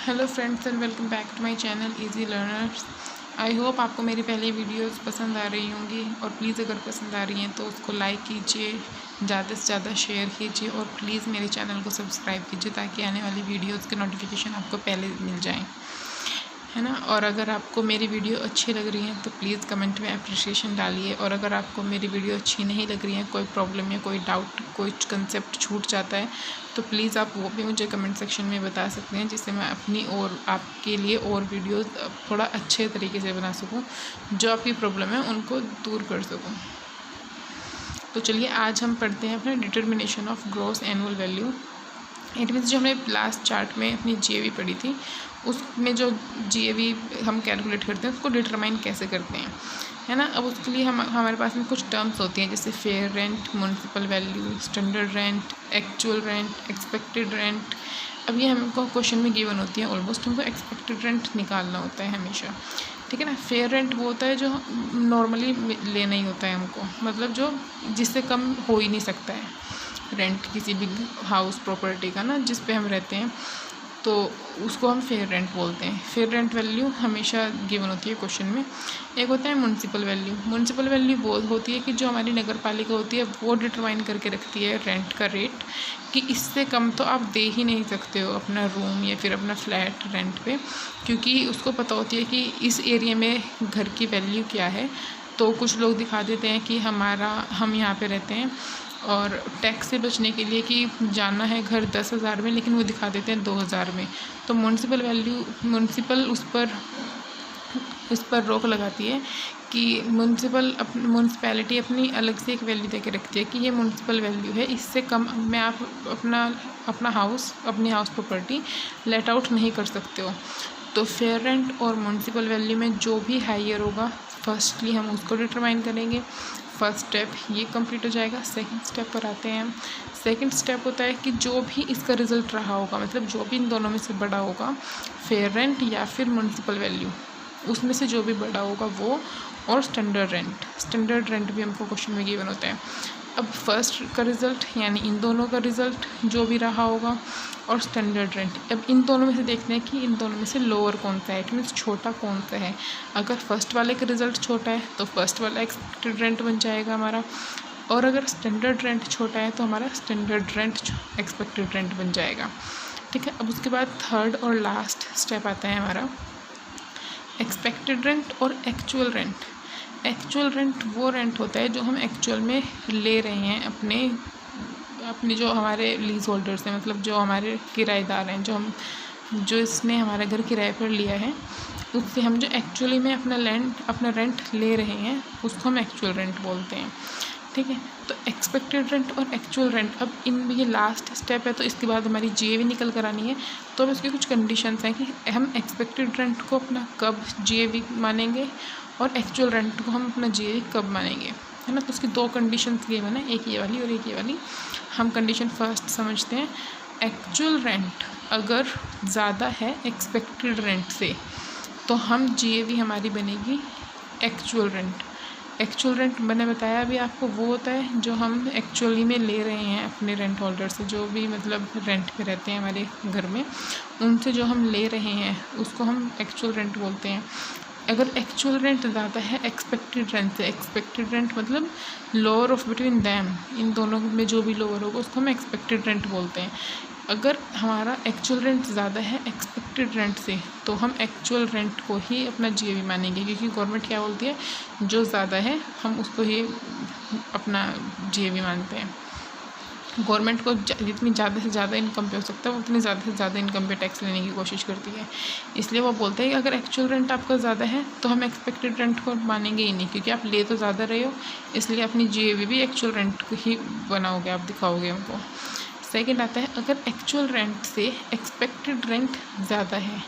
Hello friends and welcome back to my channel easy learners. I hope आपको मेरी पहली videos पसंद आ रही होंगी और प्लीज़ अगर पसंद आ रही हैं तो उसको लाइक कीजिए, ज़्यादा से ज़्यादा शेयर कीजिए और प्लीज़ मेरे चैनल को सब्सक्राइब कीजिए ताकि आने वाली वीडियोस के नोटिफिकेशन आपको पहले मिल जाएँ, है ना। और अगर आपको मेरी वीडियो अच्छी लग रही है तो प्लीज़ कमेंट में अप्रिशिएशन डालिए, और अगर आपको मेरी वीडियो अच्छी नहीं लग रही है, कोई प्रॉब्लम या कोई डाउट, कोई कंसेप्ट छूट जाता है तो प्लीज़ आप वो भी मुझे कमेंट सेक्शन में बता सकते हैं, जिससे मैं अपनी और आपके लिए और वीडियोस थोड़ा अच्छे तरीके से बना सकूं, जो आपकी प्रॉब्लम है उनको दूर कर सकूं। तो चलिए आज हम पढ़ते हैं अपना determination of gross annual value. It means जो हमने लास्ट चार्ट में अपनी जीएवी पढ़ी थी, उसमें जो जीएवी हम कैलकुलेट करते हैं उसको डिटरमाइन कैसे करते हैं, है ना। अब उसके लिए हमारे पास में कुछ टर्म्स होती हैं, जैसे fair rent, municipal value, standard rent, actual rent, expected rent. अब ये हमको क्वेश्चन में गिवन होती है, ऑलमोस्ट हमको एक्सपेक्टेड रेंट निकालना होता है हमेशा, ठीक है ना। फेयर रेंट वो होता है जो नॉर्मली लेना ही होता है हमको, मतलब जो जिससे कम हो ही नहीं सकता है रेंट किसी भी हाउस प्रॉपर्टी का ना, जिस पे हम रहते हैं, तो उसको हम फेयर रेंट बोलते हैं। फेयर रेंट वैल्यू हमेशा गिवन होती है क्वेश्चन में। एक होता है म्युनिसिपल वैल्यू। म्युनिसिपल वैल्यू वो होती है कि जो हमारी नगर पालिका होती है वो डिटरमाइन करके रखती है रेंट का रेट, कि इससे कम तो आप दे ही नहीं सकते हो अपना रूम या फिर अपना फ्लैट रेंट पे, क्योंकि उसको पता होती है कि इस एरिया में घर की वैल्यू क्या है। तो कुछ लोग दिखा देते हैं कि हम यहाँ पे रहते हैं और टैक्स से बचने के लिए कि जाना है घर 10,000 में, लेकिन वो दिखा देते हैं 2,000 में। तो म्युनिसिपल उस पर रोक लगाती है कि म्यूनसिपैलिटी अपनी अलग से एक वैल्यू दे के रखती है कि ये म्यूनसिपल वैल्यू है, इससे कम में आप अपनी हाउस प्रॉपर्टी लेट आउट नहीं कर सकते हो। तो फेयर रेंट और म्यूनसिपल वैल्यू में जो भी हाइयर होगा, फर्स्टली हम उसको डिटरमाइन करेंगे। फर्स्ट स्टेप ये कंप्लीट हो जाएगा। सेकंड स्टेप पर आते हैं हम। सेकंड स्टेप होता है कि जो भी इसका रिज़ल्ट रहा होगा, मतलब जो भी इन दोनों में से बड़ा होगा, फेयर रेंट या फिर म्यूनसिपल वैल्यू, उसमें से जो भी बड़ा होगा वो, और स्टैंडर्ड रेंट भी हमको क्वेश्चन में गिवन होता है। अब फर्स्ट का रिज़ल्ट यानी इन दोनों का रिज़ल्ट जो भी रहा होगा, और स्टैंडर्ड रेंट। अब इन दोनों में से देखते हैं कि इन दोनों में से लोअर कौन सा है, इट मीन्स छोटा कौन सा है। अगर फर्स्ट वाले का रिज़ल्ट छोटा है तो फर्स्ट वाला एक्सपेक्टेड रेंट बन जाएगा हमारा, और अगर स्टैंडर्ड रेंट छोटा है तो हमारा स्टैंडर्ड रेंट एक्सपेक्टेड रेंट बन जाएगा, ठीक है। अब उसके बाद थर्ड और लास्ट स्टेप आता है हमारा एक्सपेक्टेड रेंट और एक्चुअल रेंट। एक्चुअल रेंट वो रेंट होता है जो हम एक्चुअल में ले रहे हैं अपने जो हमारे लीज होल्डर्स हैं, मतलब जो हमारे किराएदार हैं, जो इसने हमारा घर किराए पर लिया है, उससे हम जो एक्चुअली में अपना रेंट ले रहे हैं उसको हम एक्चुअल रेंट बोलते हैं, ठीक है। तो एक्सपेक्टेड रेंट और एक्चुअल रेंट, अब ये लास्ट स्टेप है, तो इसके बाद हमारी जीएवी निकल कर आनी है। तो अब इसकी कुछ कंडीशंस हैं कि हम एक्सपेक्टेड रेंट को अपना कब जीएवी मानेंगे और एक्चुअल रेंट को हम अपना जीएवी कब मानेंगे, है ना। तो उसकी दो कंडीशंस गिवन है, एक ये वाली और एक ये वाली। हम कंडीशन फर्स्ट समझते हैं। एक्चुअल रेंट अगर ज़्यादा है एक्सपेक्टेड रेंट से, तो हम जीएवी हमारी बनेगी एक्चुअल रेंट। एक्चुअल रेंट मैंने बताया अभी आपको, वो होता है जो हम एक्चुअली में ले रहे हैं अपने रेंट होल्डर से, जो भी मतलब रेंट पे रहते हैं हमारे घर में, उनसे जो हम ले रहे हैं उसको हम एक्चुअल रेंट बोलते हैं। अगर एक्चुअल रेंट ज़्यादा है एक्सपेक्टेड रेंट से, एक्सपेक्टेड रेंट मतलब लोअर ऑफ बिटवीन दैम, इन दोनों में जो भी लोअर होगा उसको हम एक्सपेक्टेड रेंट बोलते हैं। अगर हमारा एक्चुअल रेंट ज़्यादा है एक्सपेक्टेड रेंट से, तो हम एक्चुअल रेंट को ही अपना जीएवी मानेंगे, क्योंकि गवर्नमेंट क्या बोलती है, जो ज़्यादा है हम उसको ही अपना जीएवी मानते हैं। गवर्नमेंट को जितनी ज़्यादा से ज़्यादा इनकम पे हो सकता है वो उतनी ज़्यादा से ज़्यादा इनकम पे टैक्स लेने की कोशिश करती है, इसलिए वो बोलते हैं कि अगर एक्चुअल रेंट आपका ज़्यादा है तो हम एक्सपेक्टेड रेंट को मानेंगे ही नहीं, क्योंकि आप ले तो ज़्यादा रहे हो, इसलिए अपनी जीएवी भी एक्चुअल रेंट को ही बनाओगे, आप दिखाओगे हमको। सेकंड आता है अगर एक्चुअल रेंट से एक्सपेक्टेड रेंट ज़्यादा है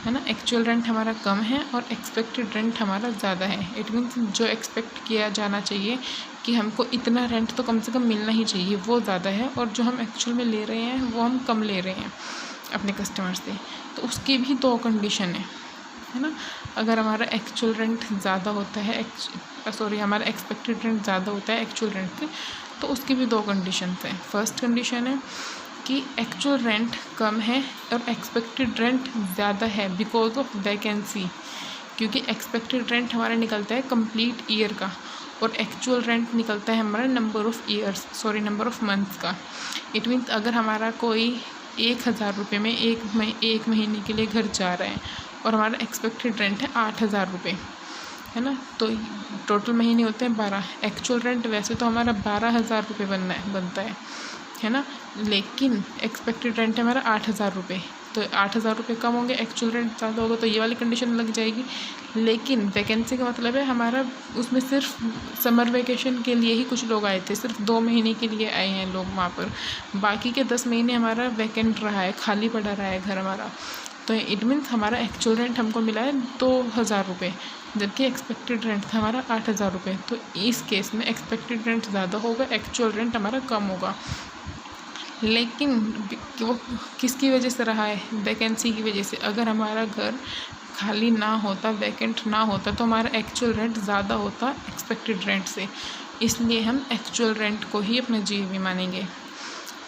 ना, एक्चुअल रेंट हमारा कम है और एक्सपेक्टेड रेंट हमारा ज़्यादा है। इट मीन्स जो एक्सपेक्ट किया जाना चाहिए कि हमको इतना रेंट तो कम से कम मिलना ही चाहिए, वो ज़्यादा है, और जो हम एक्चुअल में ले रहे हैं वो हम कम ले रहे हैं अपने कस्टमर से। तो उसकी भी दो कंडीशन है ना। अगर हमारा एक्चुअल रेंट ज़्यादा होता है, हमारा एक्सपेक्टेड रेंट ज़्यादा होता है एक्चुअल रेंट से, तो उसकी भी दो कंडीशंस हैं। फर्स्ट कंडीशन है कि एक्चुअल रेंट कम है और एक्सपेक्टेड रेंट ज़्यादा है बिकॉज ऑफ वैकेंसी, क्योंकि एक्सपेक्टेड रेंट हमारा निकलता है कंप्लीट ईयर का और एक्चुअल रेंट निकलता है हमारा नंबर ऑफ़ मंथ्स का। इट मीन्स अगर हमारा कोई 1,000 रुपये में एक महीने के लिए घर जा रहा है और हमारा एक्सपेक्टेड रेंट है 8,000 रुपये, है ना, तो टोटल महीने होते हैं 12। एक्चुअल रेंट वैसे तो हमारा 12,000 रुपये बनता है ना, लेकिन एक्सपेक्टेड रेंट है हमारा 8,000 रुपये, तो 8,000 रुपये कम होंगे, एक्चुअल रेंट ज़्यादा होगा, तो ये वाली कंडीशन लग जाएगी। लेकिन वैकेंसी का मतलब है हमारा उसमें सिर्फ समर वेकेशन के लिए ही कुछ लोग आए थे, सिर्फ 2 महीने के लिए आए हैं लोग वहाँ पर, बाकी के 10 महीने हमारा वैकेंट रहा है, खाली पड़ा रहा है घर हमारा। तो इट मीन्स हमारा एक्चुअल रेंट हमको मिला है 2,000 रुपये, जबकि एक्सपेक्टेड रेंट था हमारा 8,000 रुपये। तो इस केस में एक्सपेक्टेड रेंट ज़्यादा होगा, एक्चुअल रेंट हमारा कम होगा। लेकिन वो किसकी वजह से रहा है? वैकेंसी की वजह से। अगर हमारा घर खाली ना होता, वैकेंट ना होता, तो हमारा एक्चुअल रेंट ज़्यादा होता एक्सपेक्टेड रेंट से, इसलिए हम एक्चुअल रेंट को ही अपना जीएवी मानेंगे।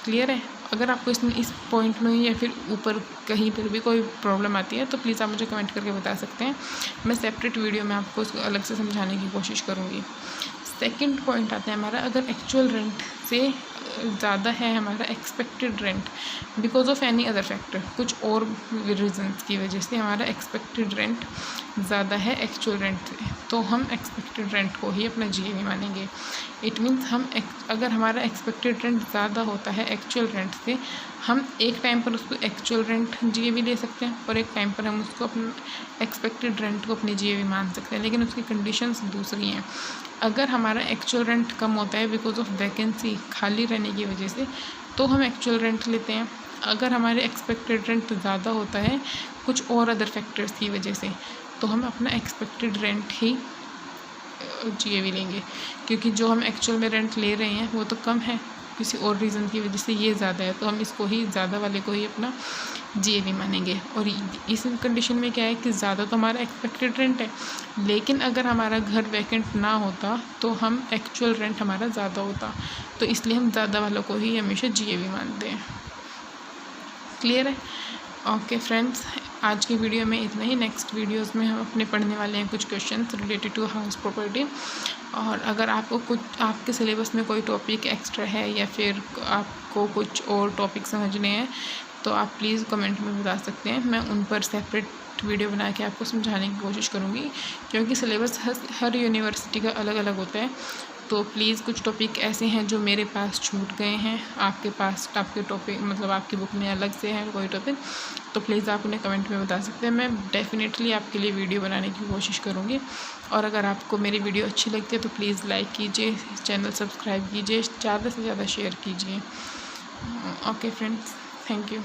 क्लियर है? अगर आपको इसमें इस पॉइंट में या फिर ऊपर कहीं पर भी कोई प्रॉब्लम आती है तो प्लीज़ आप मुझे कमेंट करके बता सकते हैं, मैं सेपरेट वीडियो में आपको उसको अलग से समझाने की कोशिश करूँगी। सेकंड पॉइंट आता है हमारा, अगर एक्चुअल रेंट से ज़्यादा है हमारा expected rent because of any other factor, कुछ और रीजंस की वजह से हमारा एक्सपेक्टेड रेंट ज़्यादा है एक्चुअल रेंट से, तो हम एक्सपेक्टेड रेंट को ही अपना जीएवी मानेंगे। इट मीन्स अगर हमारा एक्सपेक्टेड रेंट ज़्यादा होता है एक्चुअल रेंट से, हम एक टाइम पर उसको एक्चुअल रेंट जीएवी ले सकते हैं और एक टाइम पर हम उसको अपने एक्सपेक्टेड रेंट को अपनी जीएवी मान सकते हैं, लेकिन उसकी कंडीशंस दूसरी हैं। अगर हमारा एक्चुअल रेंट कम होता है बिकॉज ऑफ वैकेंसी, खाली रहने की वजह से, तो हम एक्चुअल रेंट लेते हैं। अगर हमारे एक्सपेक्टेड रेंट ज़्यादा होता है कुछ और अदर फैक्टर्स की वजह से, तो हम अपना एक्सपेक्टेड रेंट ही जीएवी लेंगे, क्योंकि जो हम एक्चुअल में रेंट ले रहे हैं वो तो कम है, किसी और रीज़न की वजह से ये ज़्यादा है, तो हम इसको ही ज़्यादा वाले को ही अपना जीएवी मानेंगे। और इस कंडीशन में क्या है कि ज़्यादा तो हमारा एक्सपेक्टेड रेंट है, लेकिन अगर हमारा घर वैकेंट ना होता तो हम एक्चुअल रेंट हमारा ज़्यादा होता, तो इसलिए हम ज़्यादा वालों को ही हमेशा जीएवी मानते हैं। क्लियर है? ओके फ्रेंड्स, आज की वीडियो में इतना ही। नेक्स्ट वीडियोस में हम अपने पढ़ने वाले हैं कुछ questions related to house property. और अगर आपको कुछ आपके सिलेबस में कोई टॉपिक एक्स्ट्रा है या फिर आपको कुछ और टॉपिक समझने हैं तो आप प्लीज़ कमेंट में बता सकते हैं, मैं उन पर सेपरेट वीडियो बना के आपको समझाने की कोशिश करूँगी, क्योंकि सिलेबस हर यूनिवर्सिटी का अलग अलग होता है। तो प्लीज़ कुछ टॉपिक ऐसे हैं जो मेरे पास छूट गए हैं, आपके पास आपके टॉपिक मतलब आपकी बुक में अलग से है कोई टॉपिक, तो प्लीज़ आप उन्हें कमेंट में बता सकते हैं, मैं डेफ़िनेटली आपके लिए वीडियो बनाने की कोशिश करूँगी। और अगर आपको मेरी वीडियो अच्छी लगती है तो प्लीज़ लाइक कीजिए, चैनल सब्सक्राइब कीजिए, ज़्यादा से ज़्यादा शेयर कीजिए। Okay friends, thank you.